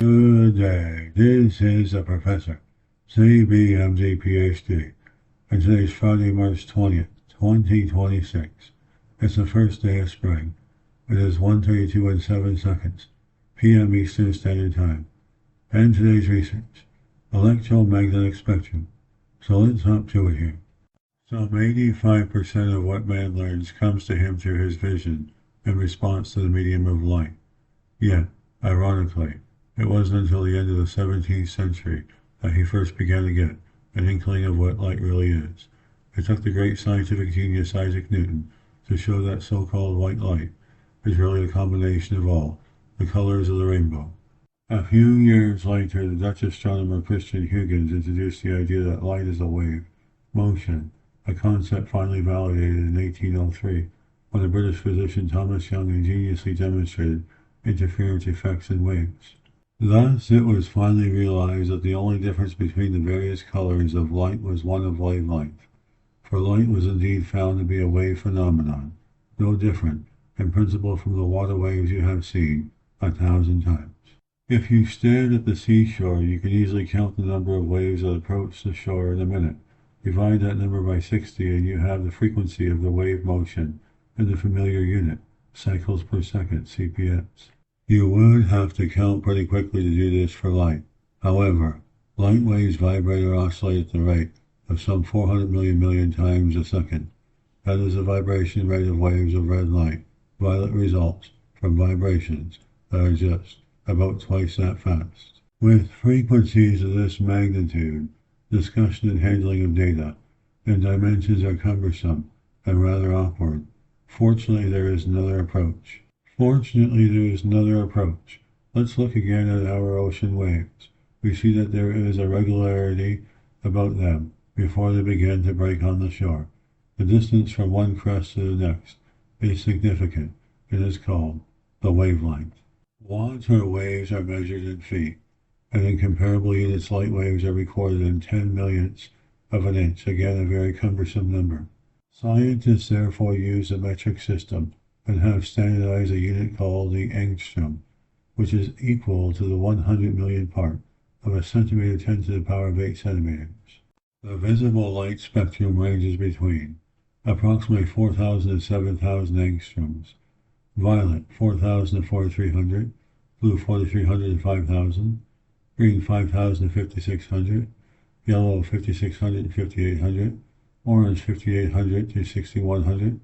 Good day. This is the Professor, CBMD PhD, and today's Friday, March 20th, 2026. It's the first day of spring. It is 1:32 and 7 seconds, p.m. Eastern Standard Time. And today's research, electromagnetic spectrum. So let's hop to it here. Some 85% of what man learns comes to him through his vision in response to the medium of light. Yet, ironically, it wasn't until the end of the 17th century that he first began to get an inkling of what light really is. It took the great scientific genius Isaac Newton to show that so-called white light is really a combination of all the colors of the rainbow. A few years later, the Dutch astronomer Christian Huygens introduced the idea that light is a wave, motion, a concept finally validated in 1803 when the British physician Thomas Young ingeniously demonstrated interference effects in waves. Thus, it was finally realized that the only difference between the various colors of light was one of wavelength, for light was indeed found to be a wave phenomenon, no different, in principle, from the water waves you have seen 1,000 times. If you stared at the seashore, you could easily count the number of waves that approach the shore in a minute. Divide that number by 60 and you have the frequency of the wave motion in the familiar unit, cycles per second, CPS. You would have to count pretty quickly to do this for light. However, light waves vibrate or oscillate at the rate of some 400 million times a second. That is the vibration rate of waves of red light. Violet results from vibrations that are just about twice that fast. With frequencies of this magnitude, discussion and handling of data and dimensions are cumbersome and rather awkward. Fortunately, there is another approach. Let's look again at our ocean waves. We see that there is a regularity about them before they begin to break on the shore. The distance from one crest to the next is significant. It is called the wavelength. Water waves are measured in feet, and in comparable units, light waves are recorded in 10 millionths of an inch, again a very cumbersome number. Scientists therefore use a metric system and have standardized a unit called the angstrom, which is equal to the 100 million part of a centimeter 10 to the power of 8 centimeters. The visible light spectrum ranges between approximately 4,000 and 7,000 angstroms, violet 4,000 to 4,300, blue 4,300 to 5,000, green 5,000 to 5,600, yellow 5,600 to 5,800, orange 5,800 to 6,100,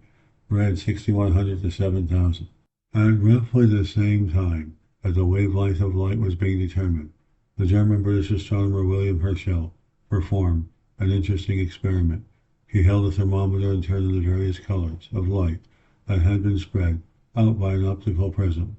red 6,100 to 7,000. At roughly the same time that the wavelength of light was being determined, the German-British astronomer William Herschel performed an interesting experiment. He held a thermometer and turned on the various colors of light that had been spread out by an optical prism.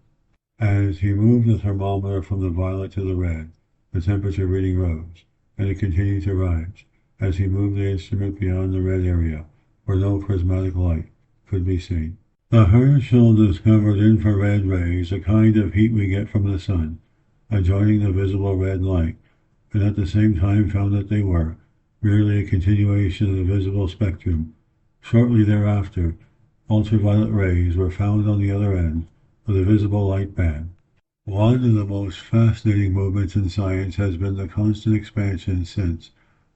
As he moved the thermometer from the violet to the red, the temperature reading rose, and it continued to rise as he moved the instrument beyond the red area, where no prismatic light could be seen. The Herschel discovered infrared rays, a kind of heat we get from the sun, adjoining the visible red light, and at the same time found that they were merely a continuation of the visible spectrum. Shortly thereafter, ultraviolet rays were found on the other end of the visible light band. One of the most fascinating movements in science has been the constant expansion since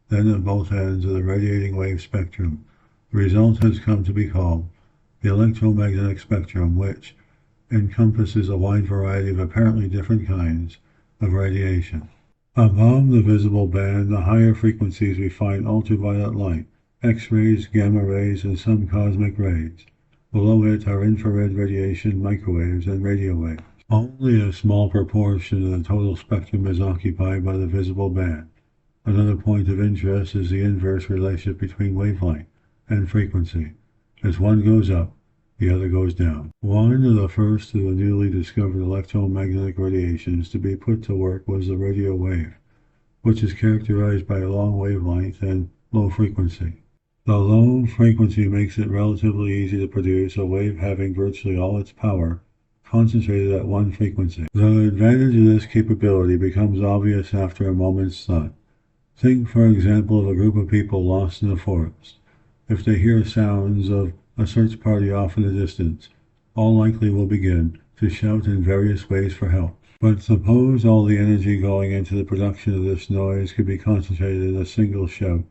then of both ends of the radiating wave spectrum. The result has come to be called the electromagnetic spectrum, which encompasses a wide variety of apparently different kinds of radiation. Above the visible band, the higher frequencies, we find ultraviolet light, X-rays, gamma rays, and some cosmic rays. Below it are infrared radiation, microwaves, and radio waves. Only a small proportion of the total spectrum is occupied by the visible band. Another point of interest is the inverse relationship between wavelength and frequency. As one goes up, the other goes down. One of the first of the newly discovered electromagnetic radiations to be put to work was the radio wave, which is characterized by a long wavelength and low frequency. The low frequency makes it relatively easy to produce a wave having virtually all its power concentrated at one frequency. The advantage of this capability becomes obvious after a moment's thought. Think, for example, of a group of people lost in a forest. If they hear sounds of a search party off in the distance, all likely will begin to shout in various ways for help. But suppose all the energy going into the production of this noise could be concentrated in a single shout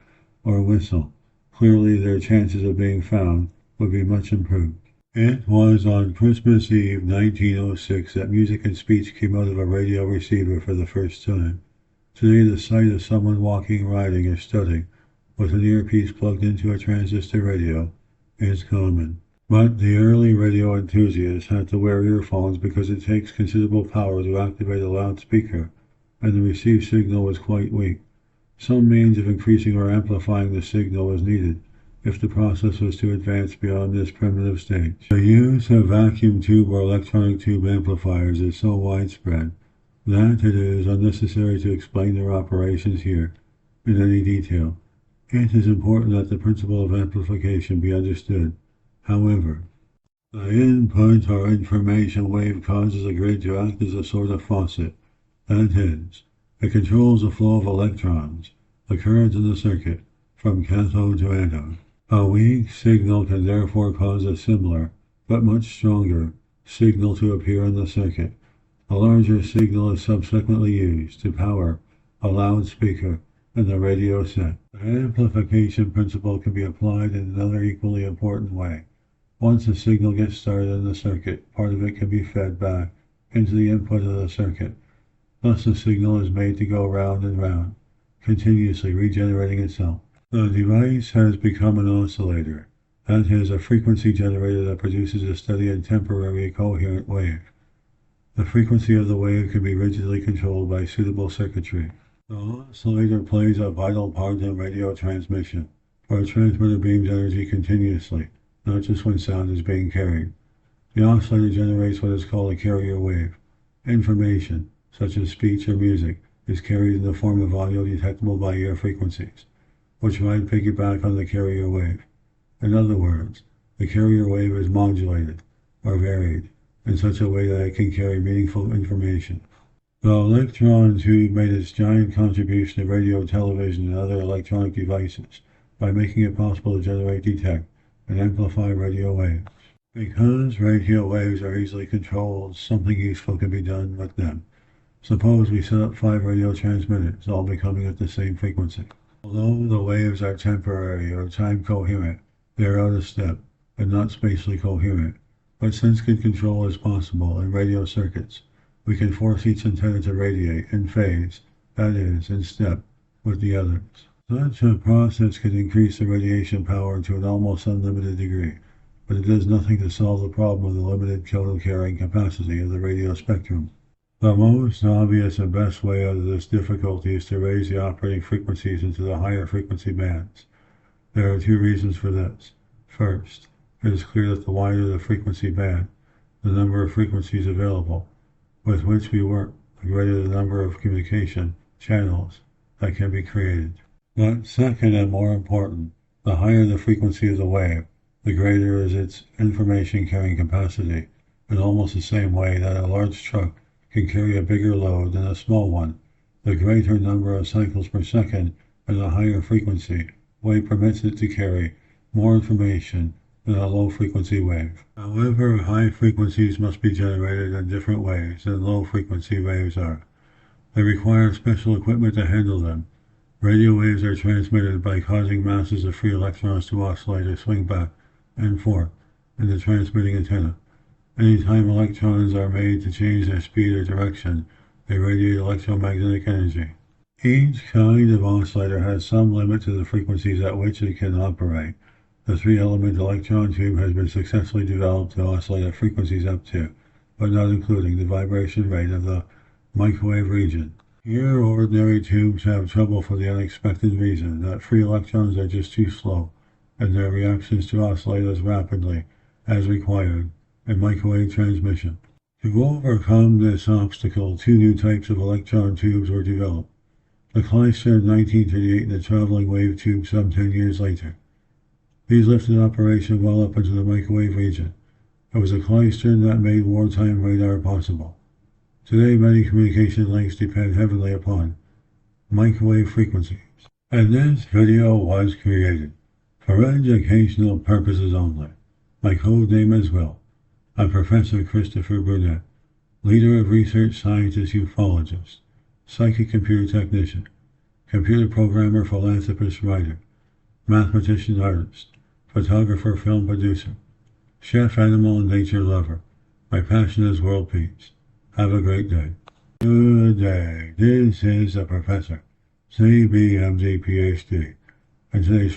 or whistle. Clearly their chances of being found would be much improved. It was on Christmas Eve 1906 that music and speech came out of a radio receiver for the first time. Today the sight of someone walking, riding, or studying with an earpiece plugged into a transistor radio is common. But the early radio enthusiasts had to wear earphones because it takes considerable power to activate a loudspeaker, and the received signal was quite weak. Some means of increasing or amplifying the signal was needed if the process was to advance beyond this primitive stage. The use of vacuum tube or electronic tube amplifiers is so widespread that it is unnecessary to explain their operations here in any detail. It is important that the principle of amplification be understood. However, the input or information wave causes a grid to act as a sort of faucet. That is, it controls the flow of electrons, the current in the circuit, from cathode to anode. A weak signal can therefore cause a similar, but much stronger, signal to appear in the circuit. A larger signal is subsequently used to power a loudspeaker and the radio set. The amplification principle can be applied in another equally important way. Once a signal gets started in the circuit, part of it can be fed back into the input of the circuit. Thus the signal is made to go round and round, continuously regenerating itself. The device has become an oscillator, that is, a frequency generator that produces a steady and temporary coherent wave. The frequency of the wave can be rigidly controlled by suitable circuitry. The oscillator plays a vital part in radio transmission, for a transmitter beams energy continuously, not just when sound is being carried. The oscillator generates what is called a carrier wave. Information, such as speech or music, is carried in the form of audio detectable by ear frequencies, which might piggyback on the carrier wave. In other words, the carrier wave is modulated, or varied, in such a way that it can carry meaningful information. The electron tube made its giant contribution to radio, television, and other electronic devices by making it possible to generate, detect, and amplify radio waves. Because radio waves are easily controlled, something useful can be done with them. Suppose we set up 5 radio transmitters, all becoming at the same frequency. Although the waves are temporary or time coherent, they are out of step and not spatially coherent. But since good control is possible in radio circuits, we can force each antenna to radiate in phase, that is, in step, with the others. Such a process can increase the radiation power to an almost unlimited degree, but it does nothing to solve the problem of the limited total carrying capacity of the radio spectrum. The most obvious and best way out of this difficulty is to raise the operating frequencies into the higher frequency bands. There are 2 reasons for this. First, it is clear that the wider the frequency band, the number of frequencies available with which we work, the greater the number of communication channels that can be created. But second and more important, the higher the frequency of the wave, the greater is its information carrying capacity, in almost the same way that a large truck can carry a bigger load than a small one. The greater number of cycles per second and the higher frequency wave permits it to carry more information than a low-frequency wave. However, high frequencies must be generated in different ways than low-frequency waves are. They require special equipment to handle them. Radio waves are transmitted by causing masses of free electrons to oscillate or swing back and forth in the transmitting antenna. Anytime electrons are made to change their speed or direction, they radiate electromagnetic energy. Each kind of oscillator has some limit to the frequencies at which it can operate. The 3-element electron tube has been successfully developed to oscillate at frequencies up to, but not including, the vibration rate of the microwave region. Here, ordinary tubes have trouble for the unexpected reason that free electrons are just too slow, and their reactions to oscillate as rapidly as required in microwave transmission. To overcome this obstacle, 2 new types of electron tubes were developed. The Kleister in 1938 and the traveling wave tube some 10 years later. These lifted operation well up into the microwave region. It was a Kleister that made wartime radar possible. Today, many communication links depend heavily upon microwave frequencies. And this video was created for educational purposes only. My code name is Will. I'm Professor Christopher Brunet. leader of research scientist, ufologist, psychic computer technician, computer programmer, philanthropist, writer, mathematician, artist, photographer, film producer, chef, animal and nature lover. My passion is world peace. Have a great day. Good day. This is the Professor, CBMD, PhD, and today's